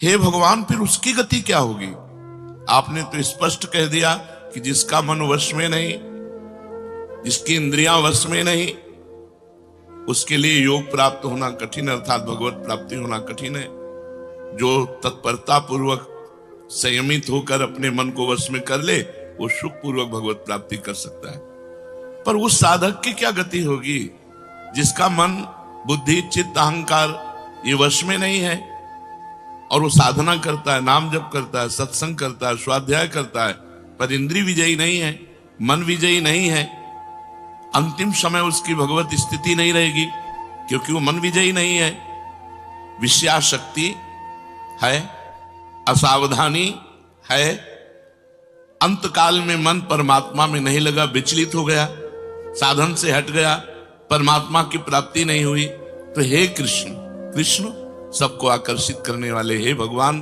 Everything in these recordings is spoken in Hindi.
हे भगवान, फिर उसकी गति क्या होगी? आपने तो स्पष्ट कह दिया कि जिसका मन वश में नहीं, जिसकी इंद्रियां वश में नहीं, उसके लिए योग प्राप्त होना कठिन, अर्थात भगवत प्राप्ति होना कठिन है। जो तत्परता पूर्वक संयमित होकर अपने मन को वश में कर ले, वो सुख पूर्वक भगवत प्राप्ति कर सकता है। पर उस साधक की क्या गति होगी जिसका मन, बुद्धि, चित्त, अहंकार ये वश में नहीं है, और वो साधना करता है, नाम जप करता है, सत्संग करता है, स्वाध्याय करता है, पर इंद्रिय विजयी नहीं है, मन विजयी नहीं है। अंतिम समय उसकी भगवत स्थिति नहीं रहेगी, क्योंकि वो मन विजयी नहीं है। विषयाशक्ति है, असावधानी है, अंतकाल में मन परमात्मा में नहीं लगा, विचलित हो गया, साधन से हट गया, परमात्मा की प्राप्ति नहीं हुई। तो हे कृष्ण, कृष्ण सबको आकर्षित करने वाले, हे भगवान,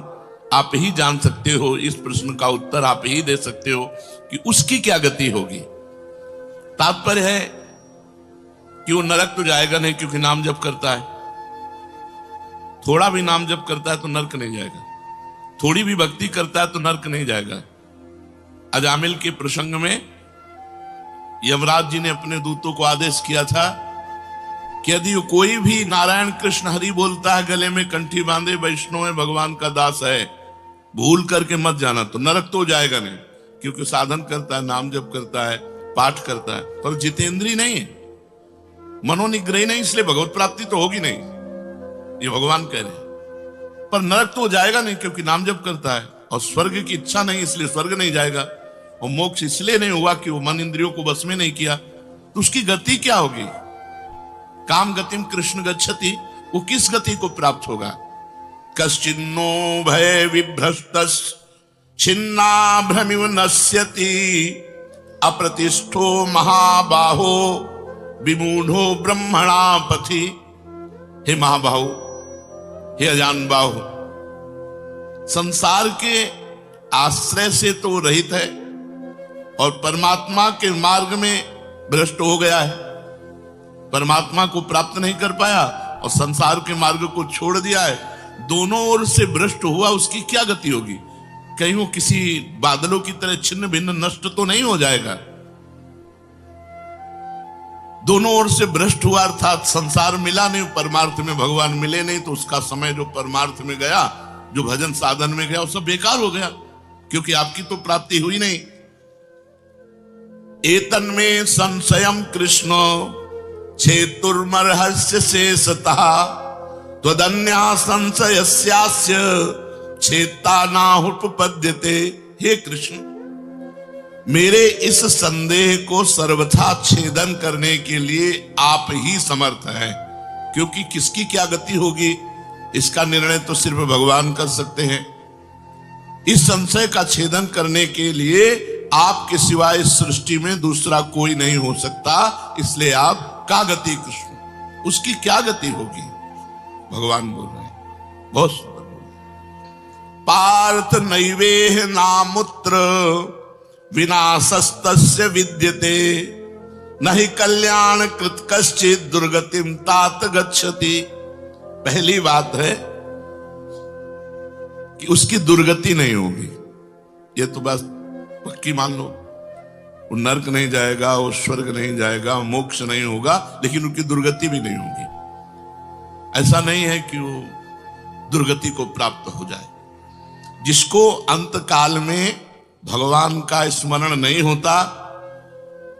आप ही जान सकते हो, इस प्रश्न का उत्तर आप ही दे सकते हो कि उसकी क्या गति होगी। तात्पर्य है कि वो नरक तो जाएगा नहीं, क्योंकि नाम जप करता है। थोड़ा भी नाम जप करता है तो नरक नहीं जाएगा, थोड़ी भी भक्ति करता है तो नरक नहीं जाएगा। अजामिल के प्रसंग में यमराज जी ने अपने दूतों को आदेश किया था कि यदि कोई भी नारायण कृष्ण हरि बोलता है, गले में कंठी बांधे, वैष्णव है, भगवान का दास है, भूल करके मत जाना, तो नरक तो जाएगा नहीं, क्योंकि साधन करता है, नाम जप करता है, पाठ करता है, पर जितेंद्रीय नहीं है, मनोनिग्रही नहीं, इसलिए भगवत प्राप्ति तो होगी नहीं, ये भगवान कह रहे हैं। पर नरक तो जाएगा नहीं, क्योंकि नाम जप करता है, और स्वर्ग की इच्छा नहीं, इसलिए स्वर्ग नहीं जाएगा, और मोक्ष इसलिए नहीं हुआ कि वो मन इंद्रियों को बस में नहीं किया। तो उसकी गति क्या होगी? काम गतिम कृष्ण गच्छति, वो किस गति को प्राप्त होगा? कश्चिन्नो भय विभ्रष्टस् छिन्ना भ्रमिव नश्यति, अप्रतिष्ठो महाबाहो विमूढ़ो ब्रह्मणा पथि। हे महाबाहो, हे अजान बाहु, संसार के आश्रय से तो रहित है और परमात्मा के मार्ग में भ्रष्ट हो गया है, परमात्मा को प्राप्त नहीं कर पाया और संसार के मार्ग को छोड़ दिया है, दोनों ओर से भ्रष्ट हुआ। उसकी क्या गति होगी? कहीं वो किसी बादलों की तरह छिन्न भिन्न नष्ट तो नहीं हो जाएगा? दोनों ओर से भ्रष्ट हुआ, अर्थात संसार मिला नहीं, परमार्थ में भगवान मिले नहीं, तो उसका समय जो परमार्थ में गया, जो भजन साधन में गया, वो सब बेकार हो गया, क्योंकि आपकी तो प्राप्ति हुई नहीं। एतन्मे संशयम कृष्ण छेतुर्मर्हस्य शेषतः, त्वदन्या संशयस्यास्य छेता नाहुपपद्यते। हे कृष्ण, मेरे इस संदेह को सर्वथा छेदन करने के लिए आप ही समर्थ हैं, क्योंकि किसकी क्या गति होगी इसका निर्णय तो सिर्फ भगवान कर सकते हैं। इस संशय का छेदन करने के लिए आपके सिवाय इस सृष्टि में दूसरा कोई नहीं हो सकता, इसलिए आप का गति कृष्ण, उसकी क्या गति होगी? भगवान बोल रहे हैं, बहुत सुंदर। पार्थ नैवेह नामुत्र विनाशस्तस्य विद्यते, नहि कल्याण कृत कश्चित् दुर्गतिम तात गच्छति। पहली बात है कि उसकी दुर्गति नहीं होगी, ये तो बस पक्की मान लो। वो नरक नहीं जाएगा, वो स्वर्ग नहीं जाएगा, मोक्ष नहीं होगा, लेकिन उनकी दुर्गति भी नहीं होगी। ऐसा नहीं है कि वो दुर्गति को प्राप्त हो जाए। जिसको अंत काल में भगवान का स्मरण नहीं होता,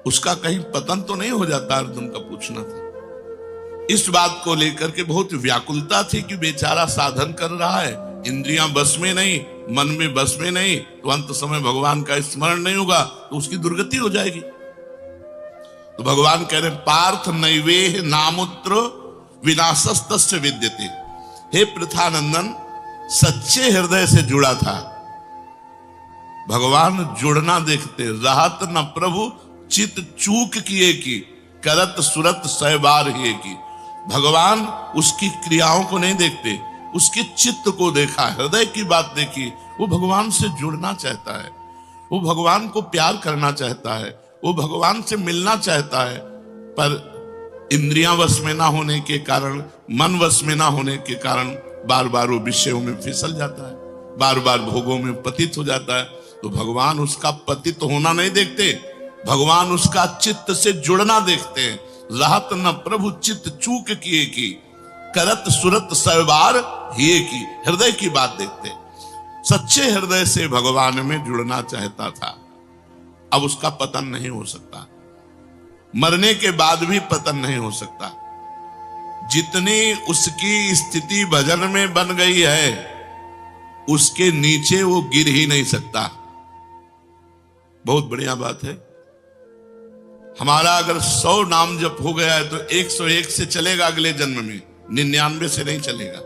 उसका कहीं पतन तो नहीं हो जाता? अर्जुन का पूछना था। इस बात को लेकर के बहुत व्याकुलता थी कि बेचारा साधन कर रहा है, इंद्रियां बस में नहीं, मन में बस में नहीं, तो अंत समय भगवान का स्मरण नहीं होगा तो उसकी दुर्गति हो जाएगी। तो भगवान कह रहे पार्थ नैवेह नामुत्र विनाशस्तस्य विद्यते। हे पृथानंदन, सच्चे हृदय से जुड़ा था भगवान, जुड़ना देखते, राहत न प्रभु चित चूक किए की, करत सुरत सहबार ही की। भगवान उसकी क्रियाओं को नहीं देखते, उसके चित्त को देखा, हृदय की बात देखी। वो भगवान से जुड़ना चाहता है, वो भगवान को प्यार करना चाहता है, वो भगवान से मिलना चाहता है, पर इंद्रियां वश में ना होने के कारण, मन वश में ना होने के कारण बार बार वो विषयों में फिसल जाता है, बार बार भोगों में पतित हो जाता है। तो भगवान उसका पतित होना नहीं देखते, भगवान उसका चित्त से जुड़ना देखते हैं। रहत न प्रभु चित्त चूक किए की, करत सुरत सरबार हिए की। हृदय की बात देखते, सच्चे हृदय से भगवान में जुड़ना चाहता था। अब उसका पतन नहीं हो सकता, मरने के बाद भी पतन नहीं हो सकता। जितनी उसकी स्थिति भजन में बन गई है, उसके नीचे वो गिर ही नहीं सकता। बहुत बढ़िया बात है। हमारा अगर 100 नाम जप हो गया है तो 101 से चलेगा अगले जन्म में, 99 से नहीं चलेगा।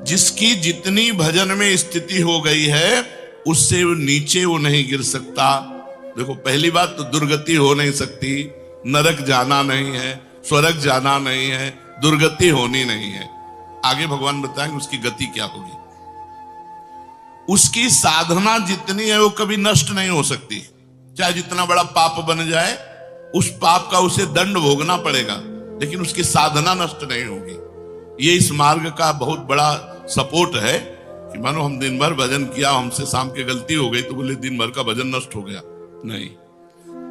जिसकी जितनी भजन में स्थिति हो गई है, उससे नीचे वो नहीं गिर सकता। देखो, पहली बात तो दुर्गति हो नहीं सकती, नरक जाना नहीं है, स्वर्ग जाना नहीं है, दुर्गति होनी नहीं है। आगे भगवान बताएंगे उसकी गति क्या होगी। उसकी साधना जितनी है वो कभी नष्ट नहीं हो सकती। चाहे जितना बड़ा पाप बन जाए, उस पाप का उसे दंड भोगना पड़ेगा, लेकिन उसकी साधना नष्ट नहीं होगी। ये इस मार्ग का बहुत बड़ा सपोर्ट है कि मानो हम दिन भर भजन किया, हमसे शाम के गलती हो गई तो बोले दिन भर का भजन नष्ट हो गया। नहीं,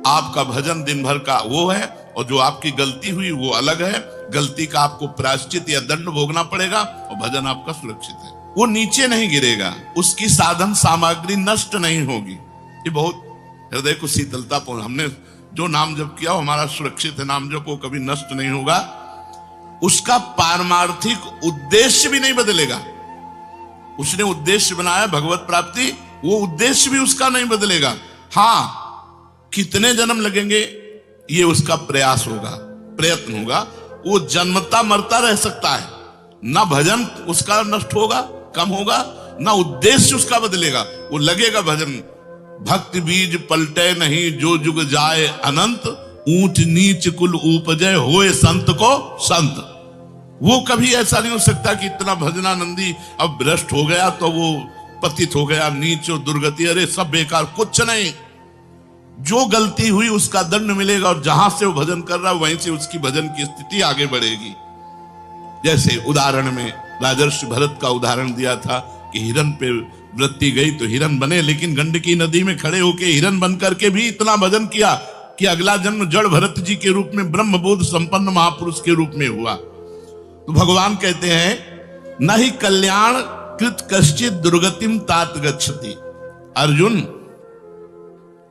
आपका भजन दिन भर का वो है, और जो आपकी गलती हुई वो अलग है। गलती का आपको प्रायश्चित या दंड भोगना पड़ेगा, और भजन आपका सुरक्षित है, वो नीचे नहीं गिरेगा, उसकी साधन सामग्री नष्ट नहीं होगी। ये बहुत हृदय को शीतलता पहुंच। हमने जो नाम जप किया हमारा सुरक्षित है, नाम जप वो कभी नष्ट नहीं होगा। उसका पारमार्थिक उद्देश्य भी नहीं बदलेगा। उसने उद्देश्य बनाया भगवत प्राप्ति, वो उद्देश्य भी उसका नहीं बदलेगा। हाँ, कितने जन्म लगेंगे ये उसका प्रयास होगा, प्रयत्न होगा। वो जन्मता मरता रह सकता है, ना भजन उसका नष्ट होगा, कम होगा, ना उद्देश्य उसका बदलेगा। वो लगेगा भजन। भक्ति बीज पलटे नहीं, जो जुग जाए अनंत, ऊंच नीच कुल उपजय होए संत को संत। वो कभी ऐसा नहीं हो सकता कि इतना भजनानंदी अब भ्रष्ट हो गया तो वो पतित हो गया, नीच और दुर्गति, अरे सब बेकार, कुछ नहीं। जो गलती हुई उसका दंड मिलेगा, और जहां से वो भजन कर रहा है वहीं से उसकी भजन की स्थिति आगे बढ़ेगी। जैसे उदाहरण में राजर्षि भरत का उदाहरण दिया था कि हिरन पे वृत्ति गई तो हिरन बने, लेकिन गंडकी नदी में खड़े होकर हिरन बन करके भी इतना भजन किया कि अगला जन्म जड़ भरत जी के रूप में ब्रह्मबोध संपन्न महापुरुष के रूप में हुआ। तो भगवान कहते हैं, न ही कल्याण कृत कश्चित दुर्गतिम तात गच्छति। अर्जुन,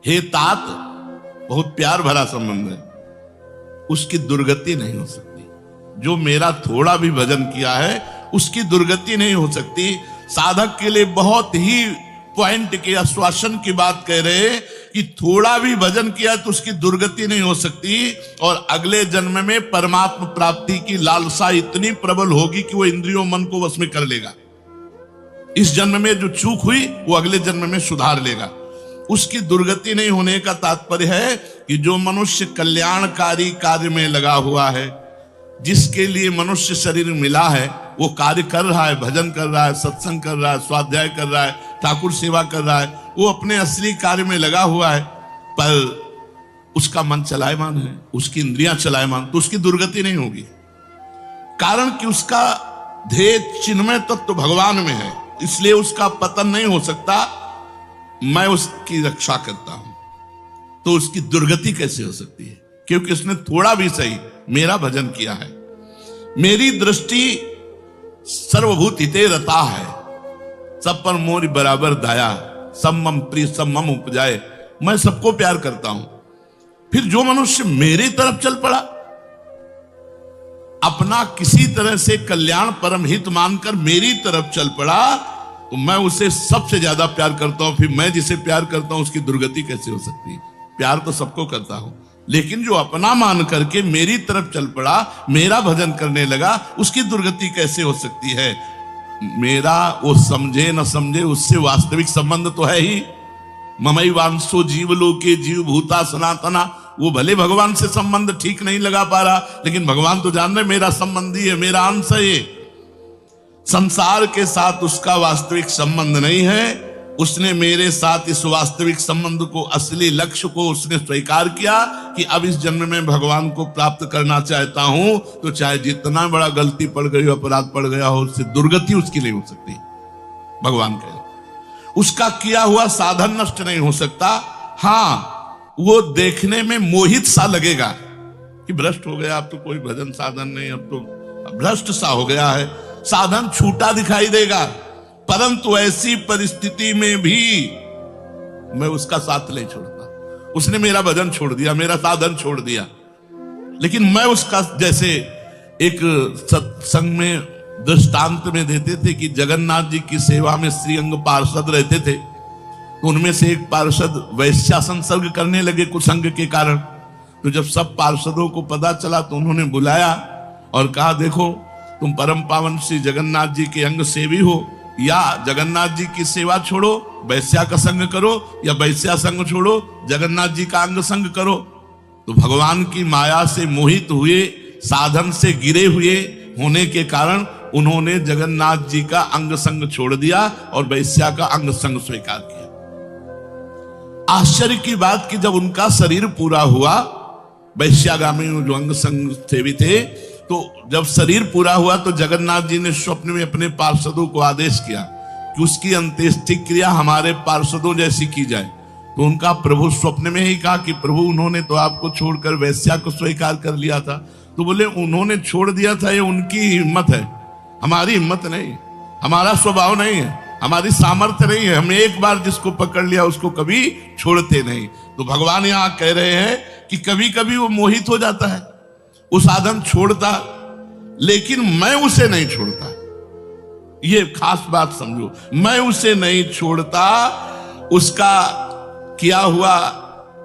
हे तात, बहुत प्यार भरा संबंध है, उसकी दुर्गति नहीं हो सकती। जो मेरा थोड़ा भी भजन किया है उसकी दुर्गति नहीं हो सकती। साधक के लिए बहुत ही पॉइंट के आश्वासन की बात कह रहे हैं कि थोड़ा भी भजन किया तो उसकी दुर्गति नहीं हो सकती, और अगले जन्म में परमात्मा प्राप्ति की लालसा इतनी प्रबल होगी कि वो इंद्रियों मन को वश में कर लेगा। इस जन्म में जो चूक हुई वो अगले जन्म में सुधार लेगा। उसकी दुर्गति नहीं होने का तात्पर्य है कि जो मनुष्य कल्याणकारी कार्य में लगा हुआ है, जिसके लिए मनुष्य शरीर मिला है, वो कार्य कर रहा है, भजन कर रहा है, सत्संग कर रहा है, स्वाध्याय कर रहा है, ठाकुर सेवा कर रहा है, वो अपने असली कार्य में लगा हुआ है, पर उसका मन चलायमान है, उसकी इंद्रियां चलायमान, तो उसकी दुर्गति नहीं होगी। कारण कि उसका ध्येय चिन्मय तत्व भगवान में है, इसलिए उसका पतन नहीं हो सकता। मैं उसकी रक्षा करता हूं, तो उसकी दुर्गति कैसे हो सकती है? क्योंकि उसने थोड़ा भी सही मेरा भजन किया है। मेरी दृष्टि सर्वभूत हिते रता है, सब पर मोरी बराबर दाया, सब मम प्रिय सब मम उपजाए। मैं सबको प्यार करता हूं। फिर जो मनुष्य मेरी तरफ चल पड़ा, अपना किसी तरह से कल्याण परम हित मानकर मेरी तरफ चल पड़ा, तो मैं उसे सबसे ज्यादा प्यार करता हूं। फिर मैं जिसे प्यार करता हूं उसकी दुर्गति कैसे हो सकती है? प्यार तो सबको करता हूं, लेकिन जो अपना मान करके मेरी तरफ चल पड़ा, मेरा भजन करने लगा, उसकी दुर्गति कैसे हो सकती है? मेरा वो समझे न समझे, उससे वास्तविक संबंध तो है ही। ममई वांसो जीवलोके जीव भूता सनातना। वो भले भगवान से संबंध ठीक नहीं लगा पा रहा, लेकिन भगवान तो जान रहे मेरा संबंधी है, मेरा अंश है। ये संसार के साथ उसका वास्तविक संबंध नहीं है, उसने मेरे साथ इस वास्तविक संबंध को, असली लक्ष्य को उसने स्वीकार किया कि अब इस जन्म में भगवान को प्राप्त करना चाहता हूं, तो चाहे जितना बड़ा गलती पड़ गई हो, अपराध पड़ गया हो, उससे दुर्गति उसकी नहीं हो सकती। भगवान कहे उसका किया हुआ साधन नष्ट नहीं हो सकता। हां, वो देखने में मोहित सा लगेगा कि भ्रष्ट हो गया, अब तो कोई भजन साधन नहीं, अब तो भ्रष्ट सा हो गया है, साधन छूटा दिखाई देगा। परंतु ऐसी परिस्थिति में भी मैं उसका साथ नहीं छोड़ता। उसने मेरा भजन छोड़ दिया, मेरा साधन छोड़ दिया, लेकिन मैं उसका, जैसे एक सत्संग में दृष्टांत में देते थे कि जगन्नाथ जी की सेवा में श्रीअंग पार्षद रहते थे, तो उनमें से एक पार्षद वैश्या संसर्ग करने लगे कुसंग के कारण। तो जब सब पार्षदों को पता चला तो उन्होंने बुलाया और कहा, देखो तुम परम पावन श्री जगन्नाथ जी के अंग सेवी हो, या जगन्नाथ जी की सेवा छोड़ो वैश्या का संग करो, या वैश्या संग छोड़ो जगन्नाथ जी का अंग संग करो। तो भगवान की माया से मोहित हुए, साधन से गिरे हुए होने के कारण उन्होंने जगन्नाथ जी का अंग संग छोड़ दिया और वैश्या का अंग संग स्वीकार किया। आश्चर्य की बात कि जब उनका शरीर पूरा हुआ, वैश्यागामी जो अंग संग सेवी थे, तो जब शरीर पूरा हुआ तो जगन्नाथ जी ने स्वप्न में अपने पार्षदों को आदेश किया कि उसकी अंत्येष्टि क्रिया हमारे पार्षदों जैसी की जाए। तो उनका प्रभु स्वप्न में ही कहा कि प्रभु, उन्होंने तो आपको छोड़कर वैश्या को स्वीकार कर लिया था। तो बोले, उन्होंने छोड़ दिया था, ये उनकी हिम्मत है, हमारी हिम्मत नहीं, हमारा स्वभाव नहीं है, हमारी सामर्थ्य नहीं है। हम एक बार जिसको पकड़ लिया उसको कभी छोड़ते नहीं। तो भगवान यहां कह रहे हैं कि कभी कभी वो मोहित हो जाता है, वो साधन छोड़ता, लेकिन मैं उसे नहीं छोड़ता। ये खास बात समझो, मैं उसे नहीं छोड़ता। उसका किया हुआ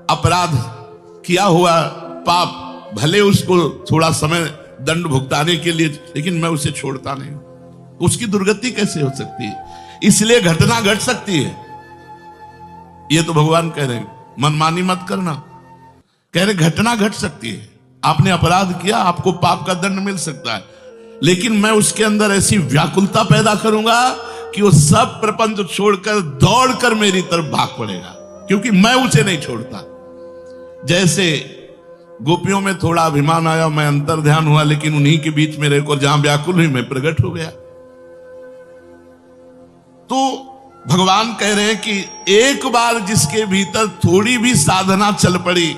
अपराध, किया हुआ पाप, भले उसको थोड़ा समय दंड भुगताने के लिए, लेकिन मैं उसे छोड़ता नहीं। उसकी दुर्गति कैसे हो सकती है? इसलिए घटना घट सकती है। ये तो भगवान कह रहे हैं, मनमानी मत करना। कह रहे घटना घट सकती है, आपने अपराध किया, आपको पाप का दंड मिल सकता है, लेकिन मैं उसके अंदर ऐसी व्याकुलता पैदा करूंगा कि वो सब प्रपंच छोड़कर दौड़कर मेरी तरफ भाग पड़ेगा, क्योंकि मैं उसे नहीं छोड़ता। जैसे गोपियों में थोड़ा अभिमान आया, मैं अंतर ध्यान हुआ, लेकिन उन्हीं के बीच में रहकर जहां व्याकुल हुई मैं प्रकट हो गया। तो भगवान कह रहे हैं कि एक बार जिसके भीतर थोड़ी भी साधना चल पड़ी,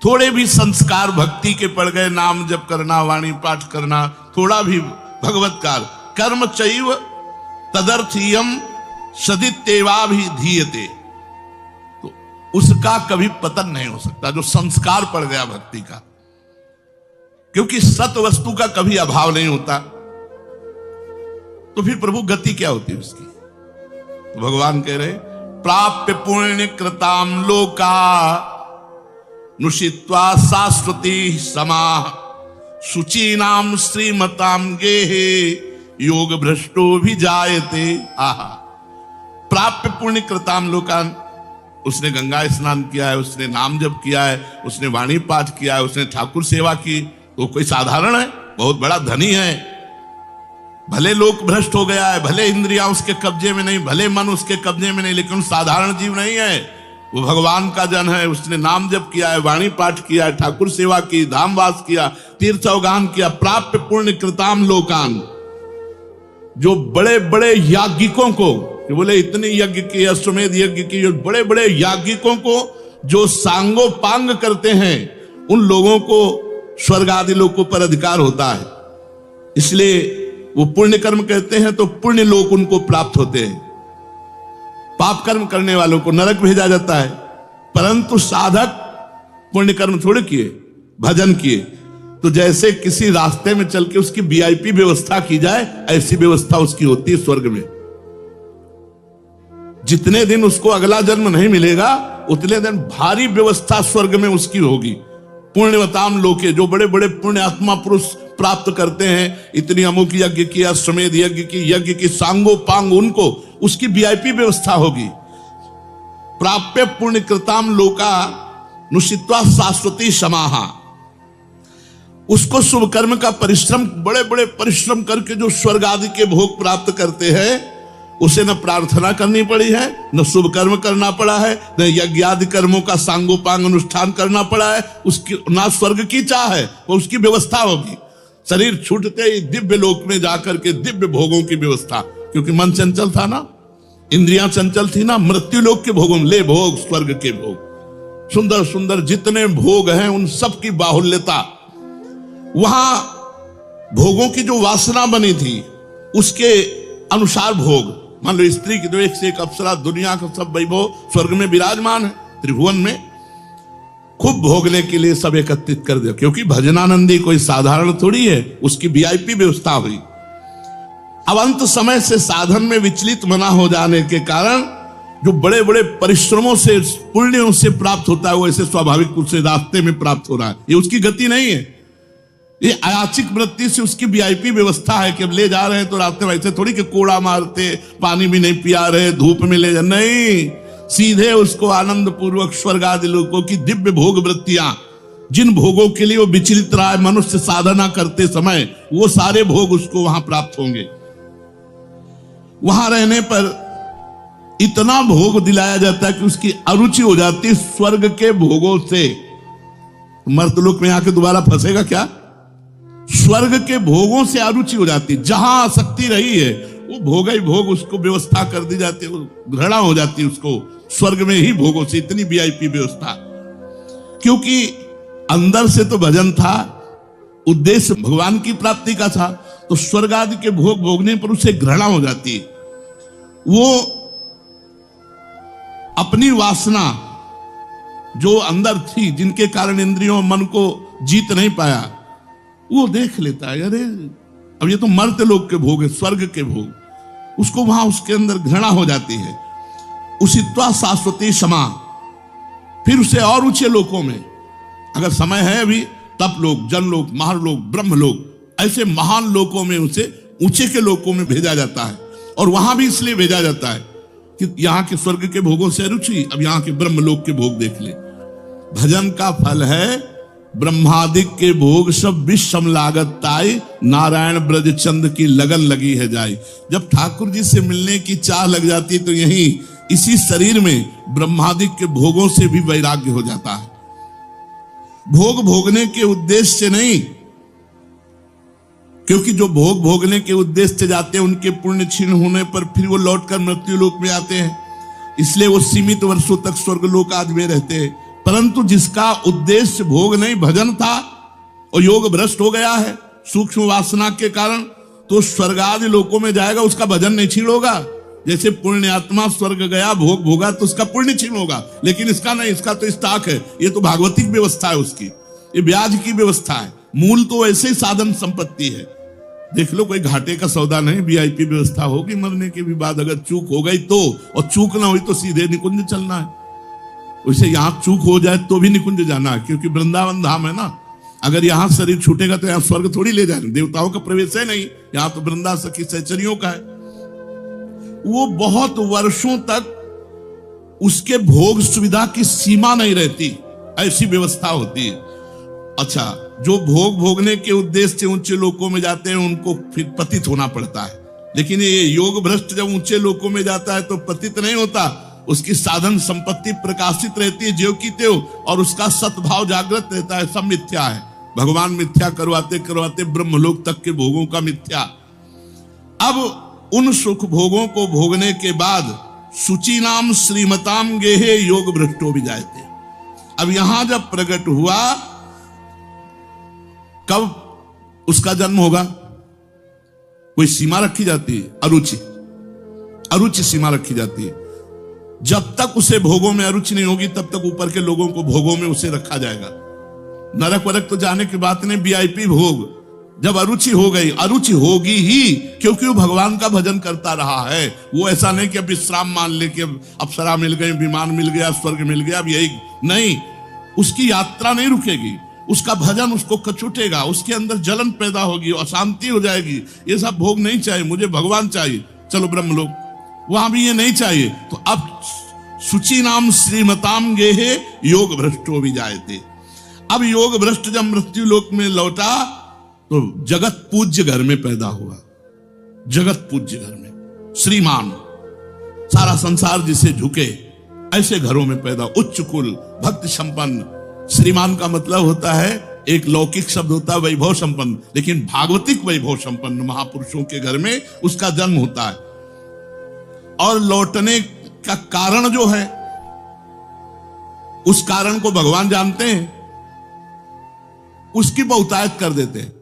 थोड़े भी संस्कार भक्ति के पड़ गए, नाम जप करना, वाणी पाठ करना, थोड़ा भी भगवत्कार, कर्म चैव तदर्थीयम सदित्येवाभिधीयते, तो उसका कभी पतन नहीं हो सकता, जो संस्कार पड़ गया भक्ति का, क्योंकि सत वस्तु का कभी अभाव नहीं होता। तो फिर प्रभु गति क्या होती है उसकी? तो भगवान कह रहे, प्राप्य पुण्य कृताम लोका नुषित्वा शाश्वती समाह शुचीनाम श्रीमताम गेहे योग भ्रष्टो भी जायते। आहा, प्राप्य पुण्य कृताम लोकान, उसने गंगा स्नान किया है, उसने नाम जप किया है, उसने वाणी पाठ किया है, उसने ठाकुर सेवा की, तो कोई साधारण है? बहुत बड़ा धनी है। भले लोक भ्रष्ट हो गया है, भले इंद्रियां उसके कब्जे में नहीं, भले मन उसके कब्जे में नहीं, लेकिन साधारण जीव नहीं है, वो भगवान का जन है। उसने नाम जप किया है, वाणी पाठ किया है, ठाकुर सेवा की, धामवास किया, तीर्थ अवगान किया। प्राप्य पुण्य कृताम लोकान, जो बड़े बड़े याज्ञिकों को, बोले इतने यज्ञ की, अश्वमेध यज्ञ की, जो बड़े बड़े याज्ञिकों को जो सांगो पांग करते हैं, उन लोगों को स्वर्ग आदि लोकों पर अधिकार होता है। इसलिए वो पुण्य कर्म कहते हैं तो पुण्य लोक उनको प्राप्त होते हैं। पाप कर्म करने वालों को नरक भेजा जाता है। परंतु साधक पुण्य कर्म थोड़े किए, भजन किए, तो जैसे किसी रास्ते में चल के उसकी वीआईपी व्यवस्था की जाए, ऐसी व्यवस्था उसकी होती है स्वर्ग में। जितने दिन उसको अगला जन्म नहीं मिलेगा, उतने दिन भारी व्यवस्था स्वर्ग में उसकी होगी। पुण्यवताम लोके, जो बड़े बड़े पुण्य आत्मा पुरुष प्राप्त करते हैं, इतनी अमुक यज्ञ की, अश्वमेध यज्ञ की सांगो पांग, उनको उसकी वीआईपी व्यवस्था होगी। प्राप्य पुण्य कृताम लोका नुषित्वा शाश्वती समाहा, उसको शुभ कर्म का परिश्रम, बड़े बड़े परिश्रम करके जो स्वर्ग आदि के भोग प्राप्त करते हैं, उसे न प्रार्थना करनी पड़ी है, न शुभ कर्म करना पड़ा है, न यज्ञादि कर्मों का सांगोपांग अनुष्ठान करना पड़ा है, उसकी ना स्वर्ग की चाह है, वो उसकी व्यवस्था होगी। शरीर छूटते ही दिव्य लोक में जाकर के दिव्य भोगों की व्यवस्था, क्योंकि मन चंचल था ना, इंद्रियां चंचल थी ना, मृत्यु लोक के भोगों, ले भोग स्वर्ग के भोग, सुंदर सुंदर जितने भोग हैं उन सब की बाहुल्यता। वहां भोगों की जो वासना बनी थी उसके अनुसार भोग, मान लो स्त्री की तो एक से एक अप्सरा, दुनिया का सब वैभव स्वर्ग में विराजमान है, त्रिभुवन में खूब भोगने के लिए सब एकत्रित कर दिया, क्योंकि भजनानंदी कोई साधारण थोड़ी है, उसकी वीआईपी व्यवस्था हुई। अब अंत समय से साधन में विचलित मना हो जाने के कारण जो बड़े बड़े परिश्रमों से पुण्यों से प्राप्त होता है वो ऐसे स्वाभाविक रूप से रास्ते में प्राप्त हो रहा है, ये उसकी गति नहीं है, ये अयाचिक वृत्ति से उसकी वीआईपी व्यवस्था है कि अब ले जा रहे हैं तो रास्ते में ऐसे थोड़ी कि कोड़ा मारते, पानी भी नहीं पिया रहे, धूप में ले जा, नहीं, सीधे उसको आनंद पूर्वक स्वर्ग आदि लोगों की दिव्य भोग वृत्तियां, जिन भोगों के लिए वो विचलित रहा है मनुष्य साधना करते समय, वो सारे भोग उसको वहां प्राप्त होंगे। वहां रहने पर इतना भोग दिलाया जाता है कि उसकी अरुचि हो जाती है स्वर्ग के भोगों से। मर्तलोक में आके दोबारा फंसेगा क्या? स्वर्ग के भोगों से अरुचि हो जाती, जहां आसक्ति रही है वो भोग ही भोग उसको व्यवस्था कर दी जाती है, घृणा हो जाती है उसको स्वर्ग में ही भोगों से, इतनी वीआईपी व्यवस्था। क्योंकि अंदर से तो भजन था, उद्देश्य भगवान की प्राप्ति का था, तो स्वर्ग आदि के भोग भोगने पर उसे घृणा हो जाती है। वो अपनी वासना जो अंदर थी, जिनके कारण इंद्रियों मन को जीत नहीं पाया, वो देख लेता है, अरे अब ये तो मर्त्य लोक के भोग है, स्वर्ग के भोग, उसको वहां उसके अंदर घृणा हो जाती है। उसित्वा शाश्वती क्षमा, फिर उसे और ऊंचे लोकों में, अगर समय है अभी, तप लोक, जनलोक, महालोक, ब्रह्मलोक, ऐसे महान लोकों में उसे ऊंचे के लोकों में भेजा जाता है। और वहां भी इसलिए भेजा जाता है कि यहाँ के स्वर्ग के भोगों से रुचि, अब यहाँ के ब्रह्मलोक के भोग देख ले। भजन का फल है ब्रह्मादिक के भोग सब विषम लागत ताई, नारायण ब्रज चंद की लगन लगी है जाई। जब ठाकुर जी से मिलने की चाह लग जाती तो यही इसी शरीर में ब्रह्मादिक के भोगों से भी वैराग्य हो जाता है। भोग भोगने के उद्देश्य से नहीं, क्योंकि जो भोग भोगने के उद्देश्य से जाते हैं उनके पुण्य क्षीण होने पर फिर वो लौटकर मृत्यु लोक में आते हैं, इसलिए वो सीमित वर्षों तक स्वर्ग लोक आदि में रहते हैं। परंतु जिसका उद्देश्य भोग नहीं भजन था और योग भ्रष्ट हो गया है सूक्ष्म वासना के कारण, तो स्वर्ग आदि लोकों में जाएगा, उसका भजन नहीं छीन होगा। जैसे पुण्य आत्मा स्वर्ग गया, भोग भोगा, तो उसका पुण्य छीन होगा, लेकिन इसका नहीं, इसका तो स्टॉक है, ये तो भागवतिक व्यवस्था है उसकी, ये ब्याज की व्यवस्था है। मूल तो ऐसे ही साधन संपत्ति है। देख लो, कोई घाटे का सौदा नहीं, वीआईपी व्यवस्था होगी मरने के भी बाद, अगर चूक हो गई तो, और चूक ना हुई तो सीधे निकुंज चलना है। वैसे यहां चूक हो जाए तो भी निकुंज जाना है, क्योंकि वृंदावन धाम है ना। अगर यहां शरीर छूटेगा तो यहां स्वर्ग थोड़ी ले जाए, देवताओं का प्रवेश है नहीं, यहां तो वृंदा सखी सहचरियों का है। वो बहुत वर्षों तक उसके भोग सुविधा की सीमा नहीं रहती, ऐसी व्यवस्था होती है। अच्छा, जो भोग भोगने के उद्देश्य से ऊंचे लोकों में जाते हैं उनको फिर पतित होना पड़ता है, लेकिन ये योग भ्रष्ट जब ऊंचे लोकों में जाता है तो पतित नहीं होता, उसकी साधन संपत्ति प्रकाशित रहती है ज्यों की त्यों, और उसका सद्भाव जागृत रहता है। सब मिथ्या है, भगवान मिथ्या करवाते करवाते ब्रह्मलोक तक के भोगों का मिथ्या। अब उन सुख भोगों को भोगने के बाद शुचि नाम श्रीमताम गेहे योग भ्रष्टो भी जाते। अब यहां जब प्रकट हुआ, कब उसका जन्म होगा? कोई सीमा रखी जाती है? अरुचि, अरुचि सीमा रखी जाती है। जब तक उसे भोगों में अरुचि नहीं होगी तब तक ऊपर के लोगों को भोगों में उसे रखा जाएगा। नरक वरक तो जाने की बात नहीं, वीआईपी भोग। जब अरुचि हो गई, अरुचि होगी ही, क्योंकि वो भगवान का भजन करता रहा है। वो ऐसा नहीं कि अब विश्राम मान ले कि अप्सरा मिल गई, विमान मिल गया, स्वर्ग मिल गया, अब यही नहीं। उसकी यात्रा नहीं रुकेगी, उसका भजन उसको कचुटेगा, उसके अंदर जलन पैदा होगी, अशांति हो जाएगी। ये सब भोग नहीं चाहिए, मुझे भगवान चाहिए, चलो ब्रह्मलोक। वहां भी ये नहीं चाहिए। तो अब शुचि नाम श्रीमताम गेहे योग भ्रष्टो भी जायते। अब योग भ्रष्ट जब मृत्यु लोक में लौटा तो जगत पूज्य घर में पैदा हुआ, जगत पूज्य घर में श्रीमान। सारा संसार जिसे झुके, ऐसे घरों में पैदा, उच्च कुल, भक्ति संपन्न। श्रीमान का मतलब होता है, एक लौकिक शब्द होता है वैभव संपन्न, लेकिन भागवतिक वैभव संपन्न महापुरुषों के घर में उसका जन्म होता है। और लौटने का कारण जो है, उस कारण को भगवान जानते हैं, उसकी बहुतायत कर देते हैं।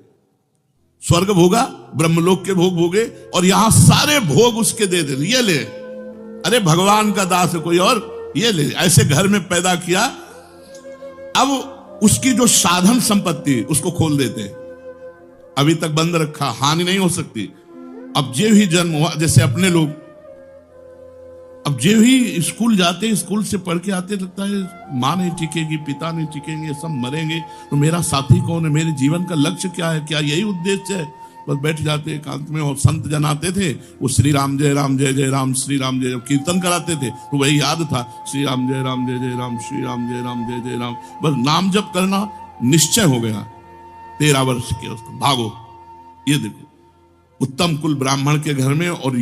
स्वर्ग भोगा, ब्रह्मलोक के भोग भोगे, और यहां सारे भोग उसके दे दे, ये ले, अरे भगवान का दास है कोई और, ये ले। ऐसे घर में पैदा किया। अब उसकी जो साधन संपत्ति उसको खोल देते हैं, अभी तक बंद रखा, हानि नहीं हो सकती। अब जो ही जन्म हुआ, जैसे अपने लोग अब जो ही स्कूल जाते हैं, स्कूल से पढ़ के आते, लगता है माँ नहीं टिकेगी, पिता नहीं टिकेंगे, सब मरेंगे, तो मेरा साथी कौन है, मेरे जीवन का लक्ष्य क्या है, क्या यही उद्देश्य है। बस बैठ जाते एकांत में, और संत जन आते थे, वो श्री राम जय राम जय जय राम, श्री राम जय, कीर्तन कराते थे तो वही याद था, श्री राम जय राम जय जय राम, श्री राम जय राम जय जय राम। बस नाम जप करना निश्चय हो गया। 13 वर्ष के उसको भागो। ये देखो, उत्तम कुल ब्राह्मण के घर में, और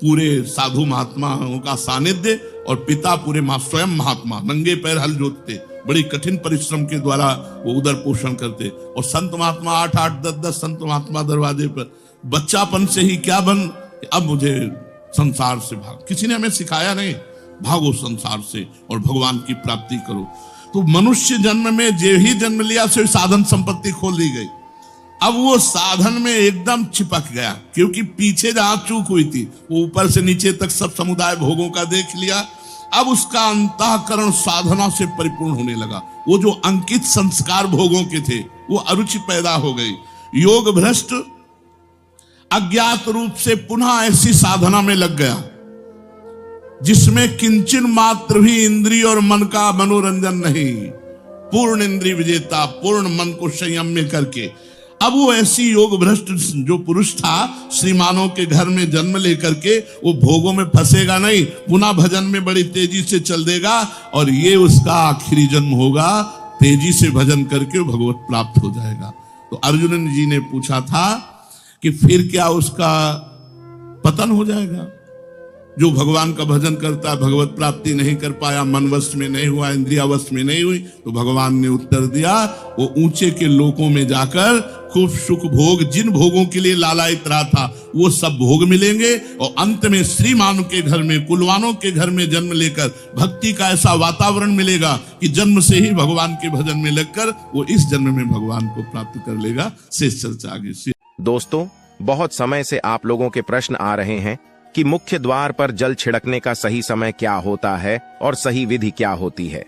पूरे साधु महात्माओं का सानिध्य, और पिता पूरे स्वयं महात्मा, नंगे पैर हल जोतते, बड़ी कठिन परिश्रम के द्वारा वो उदर पोषण करते। और संत महात्मा 8-8, 10-10 संत महात्मा दरवाजे पर। बच्चापन से ही क्या बन, अब मुझे संसार से भाग, किसी ने हमें सिखाया नहीं, भागो संसार से और भगवान की प्राप्ति करो। तो मनुष्य जन्म में जे ही जन्म लिया, से साधन संपत्ति खोल दी गई। अब वो साधन में एकदम चिपक गया, क्योंकि पीछे जहां चूक हुई थी, वो ऊपर से नीचे तक सब समुदाय भोगों का देख लिया। अब उसका अंतःकरण साधना से परिपूर्ण होने लगा। वो जो अंकित संस्कार भोगों के थे, वो अरुचि पैदा हो गई। योग भ्रष्ट अज्ञात रूप से पुनः ऐसी साधना में लग गया जिसमें किंचन मात्र भी इंद्रिय और मन का मनोरंजन नहीं, पूर्ण इंद्रिय विजेता, पूर्ण मन को संयम में करके। अब वो ऐसी योग भ्रष्ट जो पुरुष था, श्रीमानों के घर में जन्म लेकर के, वो भोगों में फंसेगा नहीं, पुनः भजन में बड़ी तेजी से चल देगा, और ये उसका आखिरी जन्म होगा। तेजी से भजन करके वो भगवत प्राप्त हो जाएगा। तो अर्जुन जी ने पूछा था कि फिर क्या उसका पतन हो जाएगा? जो भगवान का भजन करता, भगवत प्राप्ति नहीं कर पाया, मन वश में नहीं हुआ, इंद्रिया वश में नहीं हुई, तो भगवान ने उत्तर दिया, वो ऊंचे के लोकों में जाकर खूब सुख भोग, जिन भोगों के लिए लालायित रहा था, वो सब भोग मिलेंगे, और अंत में श्रीमान के घर में, कुलवानों के घर में जन्म लेकर भक्ति का ऐसा वातावरण मिलेगा कि जन्म से ही भगवान के भजन में लगकर वो इस जन्म में भगवान को प्राप्त कर लेगा। शेष चर्चा आगे से। दोस्तों, बहुत समय से आप लोगों के प्रश्न आ रहे हैं कि मुख्य द्वार पर जल छिड़कने का सही समय क्या होता है और सही विधि क्या होती है,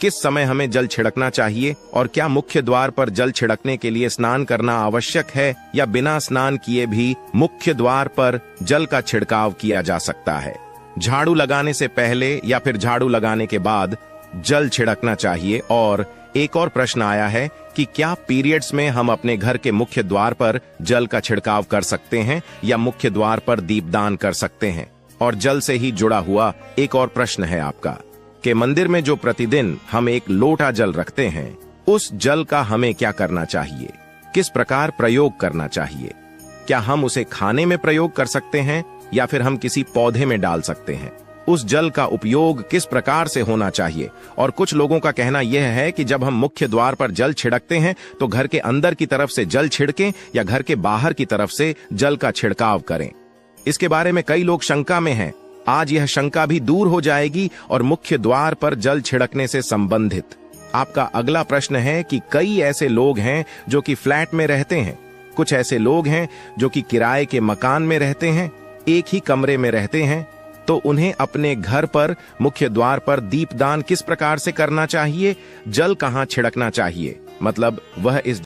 किस समय हमें जल छिड़कना चाहिए, और क्या मुख्य द्वार पर जल छिड़कने के लिए स्नान करना आवश्यक है या बिना स्नान किए भी मुख्य द्वार पर जल का छिड़काव किया जा सकता है। झाड़ू लगाने से पहले या फिर झाड़ू लगाने के बाद जल छिड़कना चाहिए। और एक और प्रश्न आया है कि क्या पीरियड्स में हम अपने घर के मुख्य द्वार पर जल का छिड़काव कर सकते हैं या मुख्य द्वार पर दीपदान कर सकते हैं। और जल से ही जुड़ा हुआ एक और प्रश्न है आपका कि मंदिर में जो प्रतिदिन हम एक लोटा जल रखते हैं, उस जल का हमें क्या करना चाहिए, किस प्रकार प्रयोग करना चाहिए। क्या हम उसे खाने में प्रयोग कर सकते हैं या फिर हम किसी पौधे में डाल सकते हैं। उस जल का उपयोग किस प्रकार से होना चाहिए। और कुछ लोगों का कहना यह है कि जब हम मुख्य द्वार पर जल छिड़कते हैं तो घर के अंदर की तरफ से जल छिड़कें या घर के बाहर की तरफ से जल का छिड़काव करें। इसके बारे में कई लोग शंका में हैं। आज यह शंका भी दूर हो जाएगी और मुख्य द्वार पर जल छिड़कने से संबंधित आपका अगला प्रश्न है कि कई ऐसे लोग हैं जो कि फ्लैट में रहते हैं, कुछ ऐसे लोग हैं जो कि किराए के मकान में रहते हैं, एक ही कमरे में रहते हैं, तो उन्हें अपने घर पर मुख्य द्वार पर दीपदान किस प्रकार से करना चाहिए, जल कहां छिड़कना चाहिए, मतलब वह इस